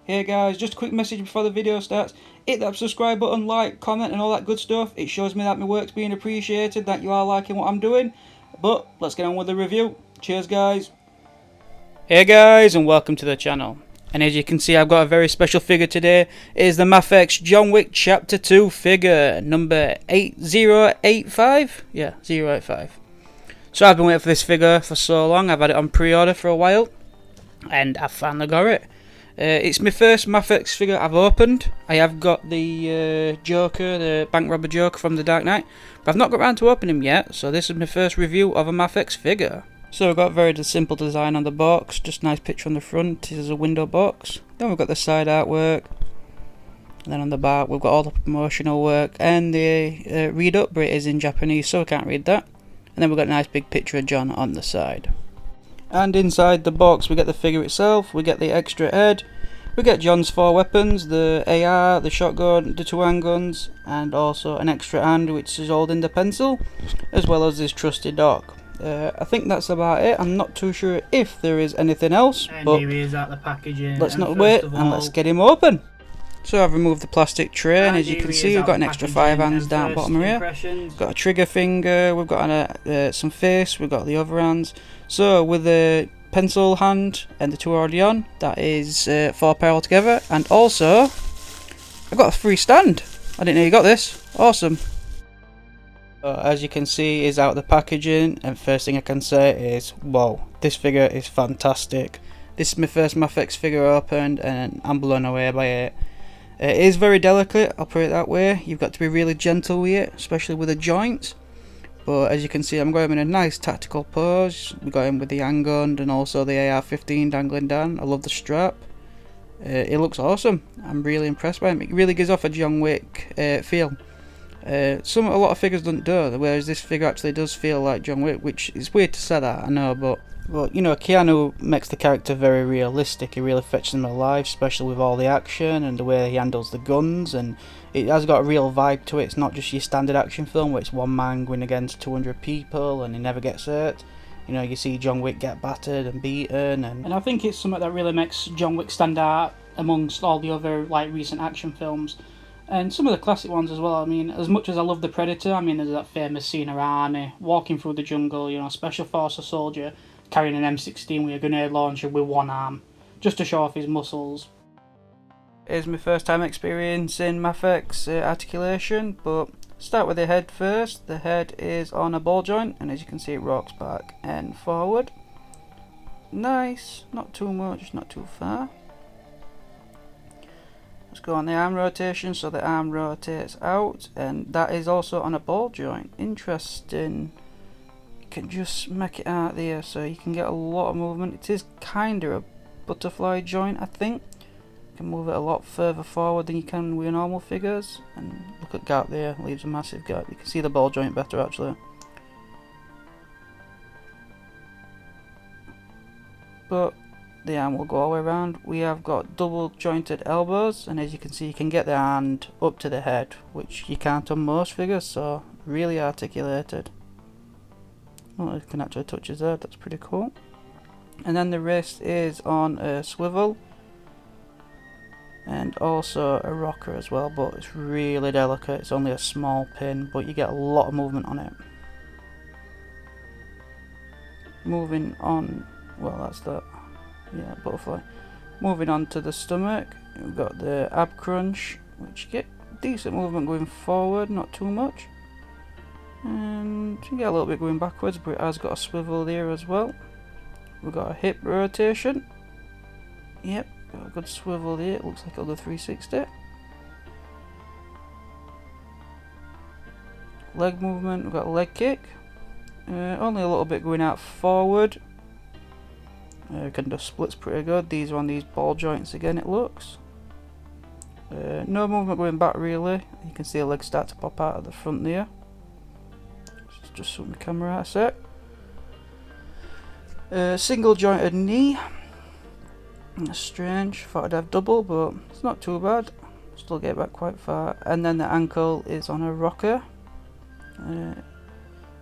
Hey guys, just a quick message before the video starts. Hit that subscribe button, like, comment and all that good stuff. It shows me that my work's being appreciated, that you are liking what I'm doing. But let's get on with the review. Cheers guys. Hey guys, and welcome to the channel. And as you can see, I've got a very special figure today. It is the Mafex John Wick Chapter 2 figure, number 8085. Yeah, 085. So I've been waiting for this figure for so long. I've had it on pre-order for a while, and I finally got it. It's my first Mafex figure I've opened. I have got the Joker, the bank robber Joker from The Dark Knight, but I've not got around to opening him yet, so this is my first review of a Mafex figure. So we've got a very simple design on the box, just a nice picture on the front. This is a window box. Then we've got the side artwork. And then on the back we've got all the promotional work, and the read up, but it is in Japanese so I can't read that. And then we've got a nice big picture of John on the side. And inside the box we get the figure itself, we get the extra head, we get John's 4 weapons, the AR, the shotgun, the 2 handguns, and also an extra hand which is holding the pencil, as well as his trusty dog. I think that's about it. I'm not too sure if there is anything else, but here he is at the packaging. Let's not wait and let's get him open. So I've removed the plastic tray, and as you can see we've got an extra 5 hands down bottom here. We've got a trigger finger, we've got some face, we've got the other hands. So with the pencil hand and the 2 already on, that is 4 pair altogether. And also I've got a free stand. I didn't know you got this. Awesome. As you can see is out the packaging, and first thing I can say is wow, this figure is fantastic. This is my first Mafex figure opened and I'm blown away by it. It is very delicate, I'll put it that way. You've got to be really gentle with it, especially with the joints. But as you can see, I'm going in a nice tactical pose. We got him with the handgun and also the AR-15 dangling down. I love the strap. It looks awesome. I'm really impressed by him. It really gives off a John Wick feel. A lot of figures don't do, whereas this figure actually does feel like John Wick, which is weird to say that, I know, but you know, Keanu makes the character very realistic. He really fetches him alive, especially with all the action and the way he handles the guns, and it has got a real vibe to it. It's not just your standard action film where it's one man going against 200 people and he never gets hurt. You know, you see John Wick get battered and beaten, and I think it's something that really makes John Wick stand out amongst all the other like recent action films. And some of the classic ones as well. I mean, as much as I love The Predator, I mean, there's that famous scene of Arnie walking through the jungle, you know, special forces soldier carrying an M16 with a grenade launcher with one arm, just to show off his muscles. It's my first time experiencing Mafex Articulation, but start with the head first. The head is on a ball joint, and as you can see it rocks back and forward. Nice, not too much, not too far. Let's go on the arm rotation, so the arm rotates out, and that is also on a ball joint. Interesting. You can just make it out there, so you can get a lot of movement. It is kind of a butterfly joint, I think. You can move it a lot further forward than you can with normal figures. And look at gap there, leaves a massive gap. You can see the ball joint better actually. But the arm will go all the way around. We have got double jointed elbows, and as you can see you can get the hand up to the head, which you can't on most figures, so really articulated. Oh, you can actually touch his head, that's pretty cool. And then the wrist is on a swivel, and also a rocker as well, but it's really delicate. It's only a small pin, but you get a lot of movement on it. Moving on, well that's that. Yeah, butterfly. Moving on to the stomach, we've got the ab crunch, which you get decent movement going forward, not too much. And you get a little bit going backwards, but it has got a swivel there as well. We've got a hip rotation. Yep, got a good swivel there, it looks like it'll go 360. Leg movement, we've got a leg kick. Only a little bit going out forward. Can do splits pretty good. These are on these ball joints again, it looks. No movement going back really. You can see a leg start to pop out at the front there. Just zoom the camera out a sec. Single jointed knee. That's strange. Thought I'd have double, but it's not too bad. Still get back quite far. And then the ankle is on a rocker.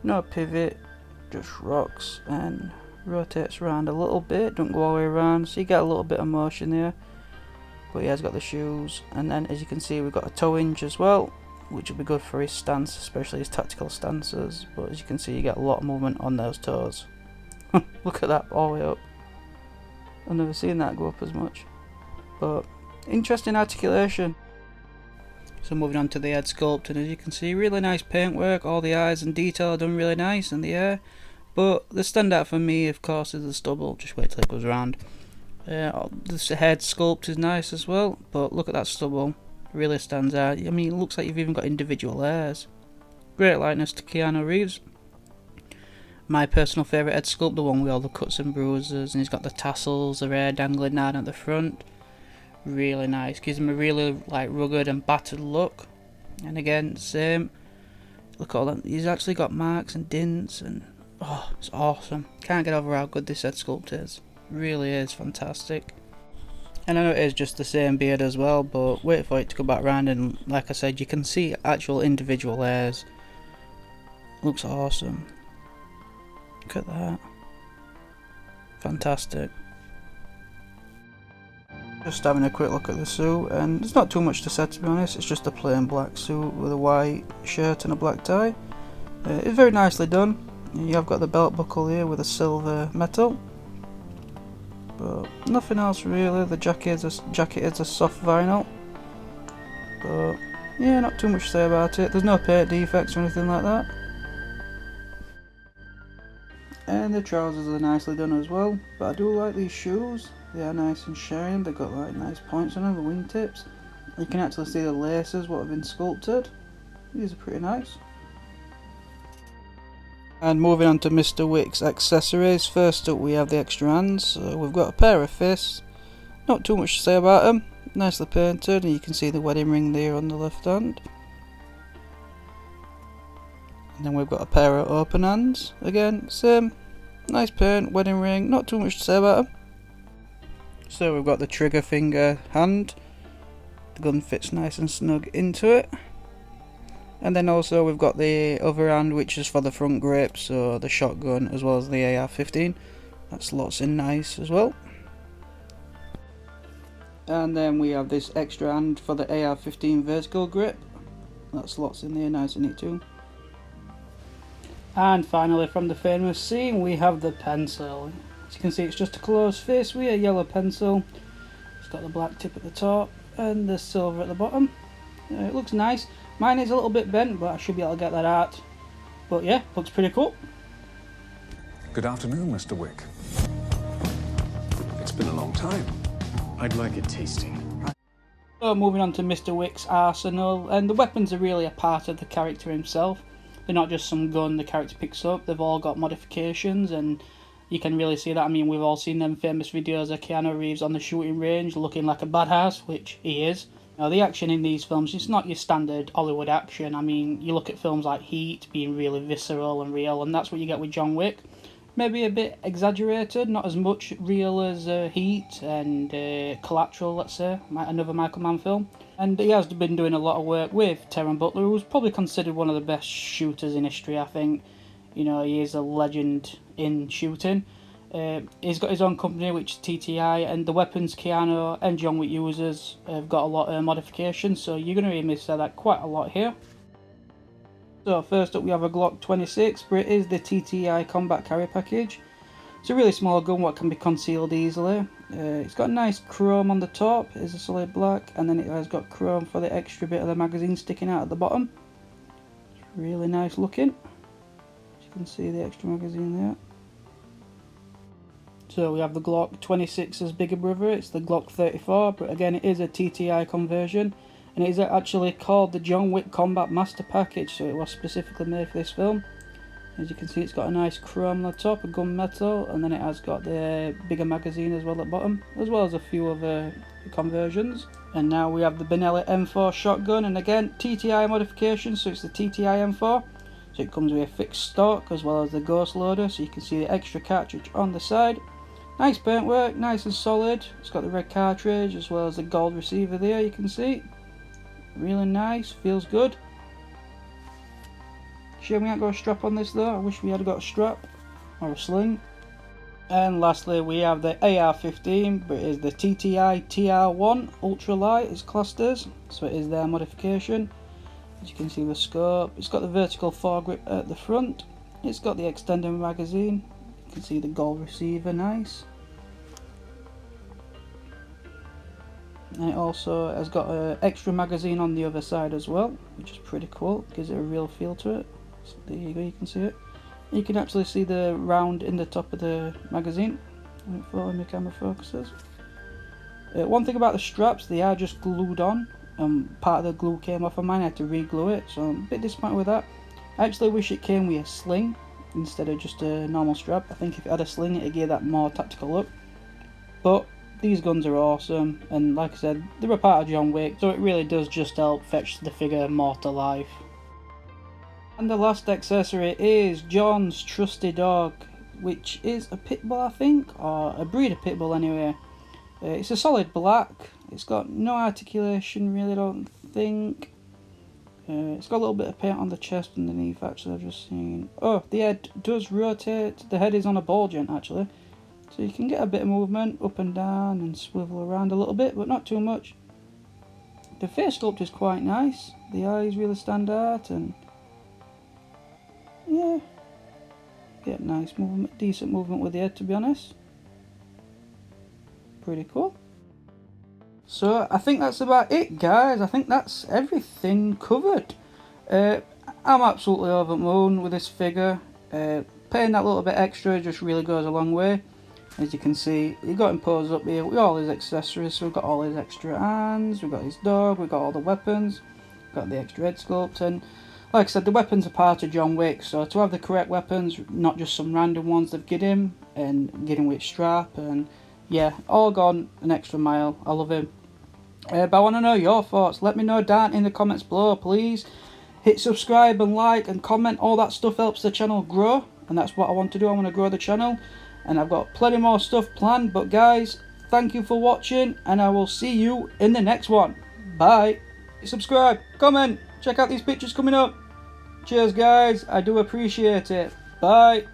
No pivot, just rocks and rotates around a little bit, don't go all the way around, so you get a little bit of motion there. but he has got the shoes. And then as you can see, we've got a toe hinge as well, which will be good for his stance, especially his tactical stances. But as you can see, you get a lot of movement on those toes. Look at that all the way up. I've never seen that go up as much. But interesting articulation. So moving on to the head sculpt, and as you can see, really nice paintwork. All the eyes and detail are done really nice, and the hair. But the standout for me, of course, is the stubble. Just wait till it goes around. The head sculpt is nice as well, but look at that stubble. It really stands out. I mean, it looks like you've even got individual hairs. Great likeness to Keanu Reeves. My personal favourite head sculpt, the one with all the cuts and bruises, and he's got the tassels of hair dangling down at the front. Really nice. Gives him a really like rugged and battered look. And again, same. Look at all that. He's actually got marks and dints, and oh, it's awesome. Can't get over how good this head sculpt is. Really is fantastic. And I know it is just the same beard as well, but wait for it to go back round, and like I said, you can see actual individual hairs. Looks awesome. Look at that. Fantastic. Just having a quick look at the suit, and there's not too much to say, to be honest. It's just a plain black suit with a white shirt and a black tie. It's very nicely done. You have got the belt buckle here with a silver metal, but nothing else really. The jacket is a soft vinyl, but yeah, not too much to say about it. There's no paint defects or anything like that. And the trousers are nicely done as well, but I do like these shoes. They are nice and shiny. They've got like nice points on them, the wingtips. You can actually see the laces what have been sculpted. These are pretty nice. And moving on to Mr. Wick's accessories. First up we have the extra hands. So we've got a pair of fists. Not too much to say about them. Nicely painted, and you can see the wedding ring there on the left hand. And then we've got a pair of open hands. Again, same. Nice paint, wedding ring. Not too much to say about them. So we've got the trigger finger hand. The gun fits nice and snug into it. And then also we've got the other hand, which is for the front grip, so the shotgun as well as the AR-15. That slots in nice as well. And then we have this extra hand for the AR-15 vertical grip. That slots in there nice and neat too. And finally, from the famous scene, we have the pencil. As you can see, it's just a closed fist with a yellow pencil. It's got the black tip at the top and the silver at the bottom. It looks nice. Mine is a little bit bent, but I should be able to get that out. But yeah, looks pretty cool. Good afternoon, Mr. Wick. It's been a long time. I'd like a tasting. So moving on to Mr. Wicks Arsenal, and the weapons are really a part of the character himself. They're not just some gun the character picks up, they've all got modifications, and you can really see that. I mean, we've all seen them famous videos of Keanu Reeves on the shooting range looking like a badass, which he is. Now, the action in these films, it's not your standard Hollywood action. I mean, you look at films like Heat being really visceral and real, and that's what you get with John Wick. Maybe a bit exaggerated, not as much real as Heat and Collateral, let's say, another Michael Mann film. And he has been doing a lot of work with Terran Butler, who's probably considered one of the best shooters in history, I think. You know, he is a legend in shooting. He's got his own company, which is TTI, and the weapons Keanu and John Wick uses have got a lot of modifications, so you're going to hear me say that quite a lot here. So first up we have a Glock 26, but it is the TTI combat carry package. It's a really small gun what can be concealed easily. It's got nice chrome on the top, it's a solid black, and then it has got chrome for the extra bit of the magazine sticking out at the bottom. It's really nice looking. As you can see the extra magazine there. So we have the Glock 26's bigger brother, it's the Glock 34, but again it is a TTI conversion, and it is actually called the John Wick Combat Master Package, so it was specifically made for this film. As you can see, it's got a nice chrome on the top, a gunmetal, and then it has got the bigger magazine as well at the bottom, as well as a few other conversions. And now we have the Benelli M4 Shotgun, and again TTI modification, so it's the TTI M4. So it comes with a fixed stock as well as the ghost loader, so you can see the extra cartridge on the side. Nice paintwork, nice and solid. It's got the red cartridge as well as the gold receiver there, you can see. Really nice, feels good. Shame we ain't got a strap on this though. I wish we had got a strap or a sling. And lastly we have the AR-15, but it is the TTI TR1 ultralight is classed as, so it is their modification. As you can see the scope, it's got the vertical foregrip at the front, it's got the extended magazine, you can see the gold receiver, nice. And it also has got an extra magazine on the other side as well, which is pretty cool, gives it a real feel to it. So there you go, you can see it. You can actually see the round in the top of the magazine when my camera focuses. One thing about the straps, they are just glued on. Part of the glue came off of mine, I had to re-glue it, so I'm a bit disappointed with that. I actually wish it came with a sling instead of just a normal strap. I think if it had a sling it'd give that more tactical look. But these guns are awesome, and like I said, they're a part of John Wick, so it really does just help fetch the figure more to life. And the last accessory is John's trusty dog, which is a pit bull I think, or a breed of pit bull anyway. It's a solid black, it's got no articulation really, I don't think. It's got a little bit of paint on the chest underneath actually, I've just seen. Oh, the head does rotate, the head is on a ball joint actually. So you can get a bit of movement up and down and swivel around a little bit, but not too much. The face sculpt is quite nice, the eyes really stand out, and yeah, get nice movement, decent movement with the head to be honest. Pretty cool. So I think that's about it guys, I think that's everything covered. I'm absolutely over the moon with this figure. Paying that little bit extra just really goes a long way. As you can see, he got him posed up here with all his accessories, so we've got all his extra hands, we've got his dog, we've got all the weapons, got the extra head sculpt, and like I said, the weapons are part of John Wick, so to have the correct weapons, not just some random ones they've given him, and get him with strap, and yeah, all gone an extra mile. I love him. But I want to know your thoughts. Let me know down in the comments below, please. Hit subscribe and like and comment, all that stuff helps the channel grow, and that's what I want to do. I want to grow the channel, and I've got plenty more stuff planned. But guys, thank you for watching, and I will see you in the next one. Bye. Subscribe, comment, check out these pictures coming up. Cheers guys, I do appreciate it. Bye.